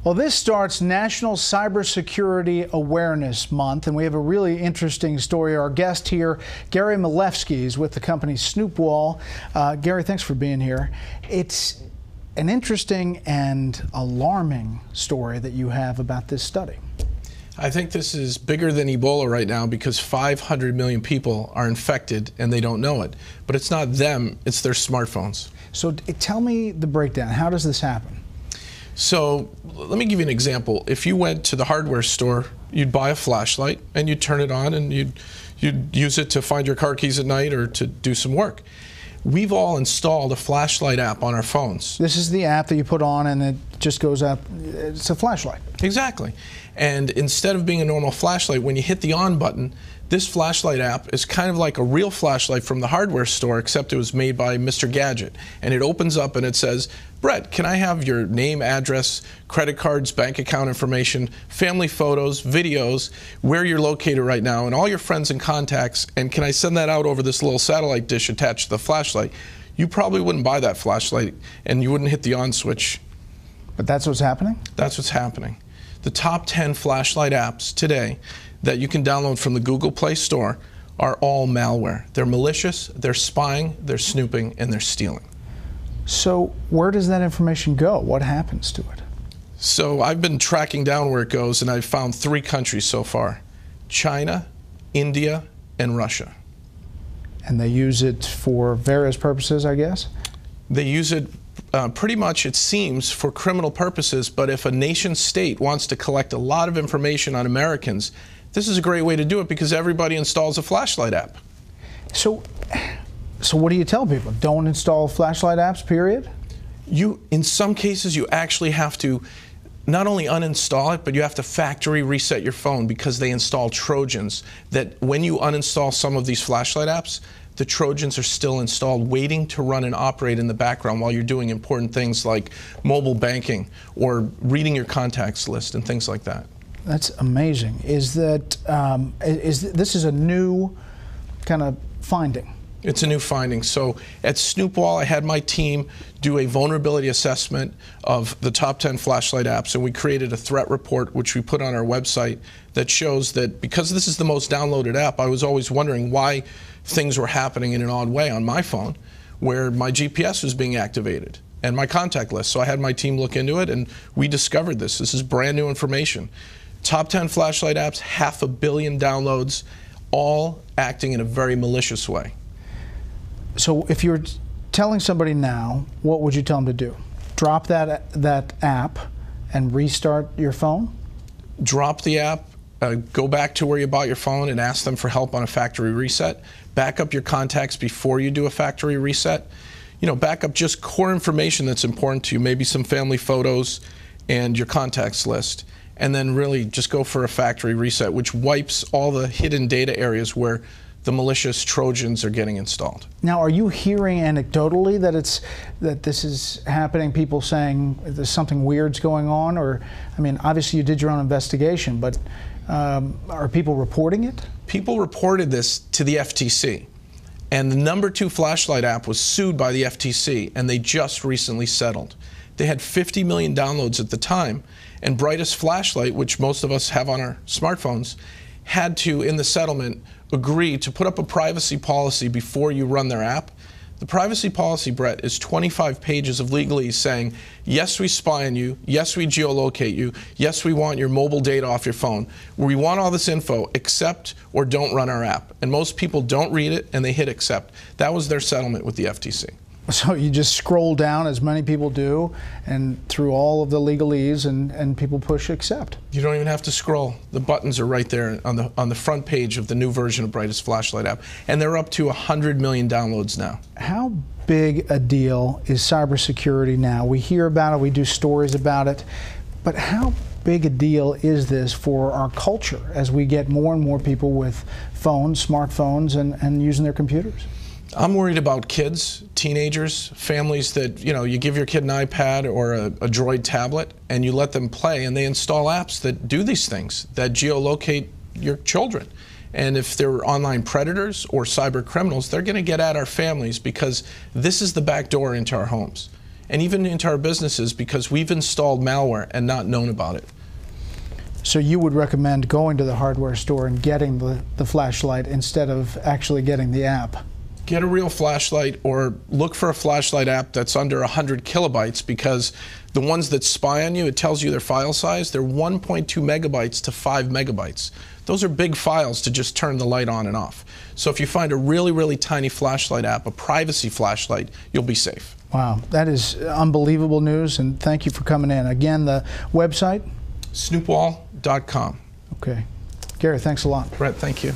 Well, this starts National Cybersecurity Awareness Month, and we have a really interesting story. Our guest here, Gary Milewski, is with the company Snoopwall. Gary, thanks for being here. It's an interesting and alarming story that you have about this study. I think this is bigger than Ebola right now because 500 million people are infected and they don't know it. But it's not them, it's their smartphones. So tell me the breakdown. How does this happen? So let me give you an example. If you went to the hardware store, you'd buy a flashlight and you'd turn it on and you'd use it to find your car keys at night or to do some work. We've all installed a flashlight app on our phones. This is the app that you put on and it just goes up. It's a flashlight. Exactly. And instead of being a normal flashlight, when you hit the on button, this flashlight app is kind of like a real flashlight from the hardware store, except it was made by Mr. Gadget. And it opens up and it says, Brett, can I have your name, address, credit cards, bank account information, family photos, videos, where you're located right now, and all your friends and contacts, and can I send that out over this little satellite dish attached to the flashlight? You probably wouldn't buy that flashlight and you wouldn't hit the on switch. But that's what's happening? That's what's happening. The top 10 flashlight apps today that you can download from the Google Play Store are all malware. They're malicious, they're spying, they're snooping, and they're stealing. So where does that information go? What happens to it? So I've been tracking down where it goes, and I've found 3 countries so far: China, India, and Russia. And they use it for various purposes, I guess? They use it pretty much, it seems, for criminal purposes, but if a nation state wants to collect a lot of information on Americans, this is a great way to do it because everybody installs a flashlight app. So what do you tell people? Don't install flashlight apps, period? In some cases, you actually have to not only uninstall it, but you have to factory reset your phone because they install Trojans that when you uninstall some of these flashlight apps, the Trojans are still installed, waiting to run and operate in the background while you're doing important things like mobile banking or reading your contacts list and things like that. That's amazing. Is that this is a new kind of finding? It's a new finding. So at Snoopwall, I had my team do a vulnerability assessment of the top 10 flashlight apps, and we created a threat report, which we put on our website, that shows that because this is the most downloaded app, I was always wondering why things were happening in an odd way on my phone, where my GPS was being activated and my contact list. So I had my team look into it, and we discovered this. This is brand new information. Top 10 flashlight apps, 500 million downloads, all acting in a very malicious way. So if you're telling somebody now, what would you tell them to do? Drop that app and restart your phone? Drop the app, go back to where you bought your phone and ask them for help on a factory reset. Back up your contacts before you do a factory reset. You know, back up just core information that's important to you, maybe some family photos and your contacts list. And then really just go for a factory reset, which wipes all the hidden data areas where the malicious Trojans are getting installed. Now, are you hearing anecdotally that this is happening? People saying there's something weird's going on, or I mean, obviously you did your own investigation, but are people reporting it? People reported this to the FTC, and the #2 flashlight app was sued by the FTC, and they just recently settled. They had 50 million downloads at the time, and Brightest Flashlight, which most of us have on our smartphones, had to, in the settlement, agree to put up a privacy policy before you run their app. The privacy policy, Brett, is 25 pages of legalese saying, yes, we spy on you, yes, we geolocate you, yes, we want your mobile data off your phone. We want all this info, accept or don't run our app. And most people don't read it and they hit accept. That was their settlement with the FTC. So you just scroll down, as many people do, and through all of the legalese, and people push accept. You don't even have to scroll. The buttons are right there on the front page of the new version of Brightest Flashlight app, and they're up to 100 million downloads now. How big a deal is cybersecurity now? We hear about it, we do stories about it, but how big a deal is this for our culture as we get more and more people with phones, smartphones, and using their computers? I'm worried about kids, teenagers, families that, you know, you give your kid an iPad or a Droid tablet and you let them play and they install apps that do these things, that geolocate your children. And if they're online predators or cyber criminals, they're going to get at our families because this is the back door into our homes. and even into our businesses because we've installed malware and not known about it. So you would recommend going to the hardware store and getting the flashlight instead of actually getting the app? Get a real flashlight, or look for a flashlight app that's under 100 kilobytes, because the ones that spy on you, it tells you their file size, they're 1.2 megabytes to 5 megabytes. Those are big files to just turn the light on and off. So if you find a really, really tiny flashlight app, a privacy flashlight, you'll be safe. Wow, that is unbelievable news, and thank you for coming in. Again, the website? Snoopwall.com. Okay. Gary, thanks a lot. Brett, thank you.